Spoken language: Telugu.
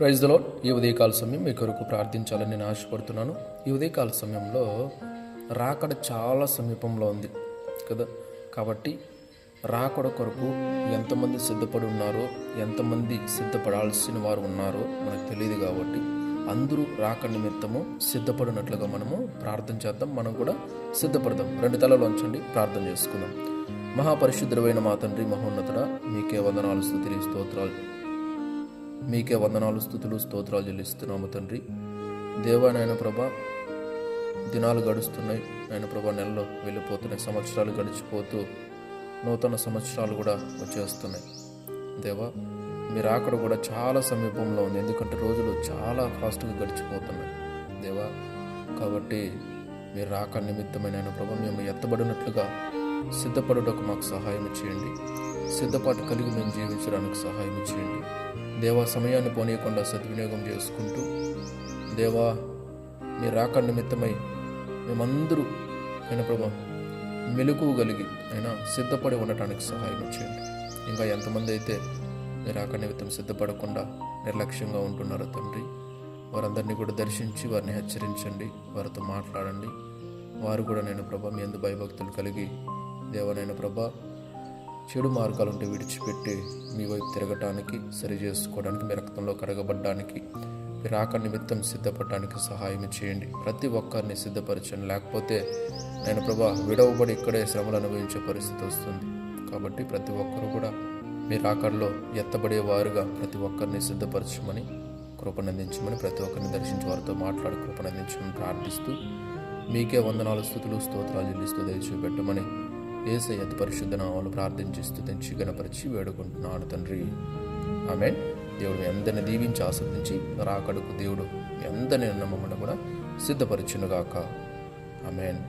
Praise the lord. ఈ ఉదయకాల సమయం మీ కొరకు ప్రార్థించాలని నేను ఆశపడుతున్నాను. ఈ ఉదయకాల సమయంలో రాకడ చాలా సమీపంలో ఉంది కదా. కాబట్టి రాకడ కొరకు ఎంతమంది సిద్ధపడి ఉన్నారో, ఎంతమంది సిద్ధపడాల్సిన వారు ఉన్నారో మనకు తెలియదు. కాబట్టి అందరూ రాక నిమిత్తము సిద్ధపడినట్లుగా మనము ప్రార్థన చేద్దాం. మనం కూడా సిద్ధపడదాం. 2 తలలు వంచండి, ప్రార్థన చేసుకుందాం. మహాపరిశుద్ధుడైన మా తండ్రి, మహోన్నతుడా, మీకే వందనాలు, స్తుతులు, స్తోత్రాలు. మీకే వందనాలు, స్తుతులు, స్తోత్రాలు చెల్లిస్తున్నాము తండ్రి. దేవా నాయన ప్రభా, దినాలు గడుస్తున్నాయి నాయన ప్రభా, నెలలో వెళ్ళిపోతున్నాయి, సంవత్సరాలు గడిచిపోతూ నూతన సంవత్సరాలు కూడా వచ్చేస్తున్నాయి. దేవా, మీరు అక్కడ కూడా చాలా సమీపంలో ఉంది. ఎందుకంటే రోజులు చాలా ఫాస్ట్గా గడిచిపోతున్నాయి దేవా. కాబట్టి మీరు రాక నిమిత్తమైన ఆయన ప్రభా, మేము ఎత్తబడినట్లుగా సిద్ధపడుటకు మాకు సహాయం చేయండి. సిద్ధపాటు కలిగి మేము జీవించడానికి సహాయం చేయండి దేవా. సమయాన్ని పోనీయకుండా సద్వినియోగం చేసుకుంటూ దేవా, మీరు రాక నిమిత్తమై మేమందరూ ఆయన ప్రభా మెలకువగలిగి అయినా సిద్ధపడి ఉండటానికి సహాయం చేయండి. ఇంకా ఎంతమంది అయితే మీరు రాక నిమిత్తం సిద్ధపడకుండా నిర్లక్ష్యంగా ఉంటున్నారో తండ్రి, వారందరినీ కూడా దర్శించి వారిని హెచ్చరించండి, వారితో మాట్లాడండి. వారు కూడా నేను ప్రభా మీ యందు భయభక్తులు కలిగి దేవనైన ప్రభా చెడు మార్గాలుంటే విడిచిపెట్టి మీ వైపు తిరగటానికి, సరి చేసుకోవడానికి, మీ రక్తంలో కడగబడ్డానికి, మీరు రాక నిమిత్తం సిద్ధపడడానికి సహాయం చేయండి. ప్రతి ఒక్కరిని సిద్ధపరచండి. లేకపోతే నేను ప్రభా విడవబడి ఇక్కడే శ్రమలు అనుభవించే పరిస్థితి వస్తుంది. కాబట్టి ప్రతి ఒక్కరు కూడా మీరు ఆకడలో ఎత్తబడేవారుగా ప్రతి ఒక్కరిని సిద్ధపరచమని, కృపనందించమని, ప్రతి ఒక్కరిని దర్శించి వారితో మాట్లాడి కృపనందించమని ప్రార్థిస్తూ మీకే వందనాలు, స్తుతులు, స్తోత్రాలు చెల్లిస్తూ దయచేపెట్టమని యేసయ్య అతి పరిశుద్ధ నామములో ప్రార్థించి స్తుతించి గణపరిచి వేడుకుంటున్నాను తండ్రి. ఆమేన్. దేవుడు మీ అందరిని దీవించి ఆస్వాదించి రాకడకు దేవుడు మీ అందరిని మమ్మల్ని కూడా సిద్ధపరచునుగాక. ఆమేన్.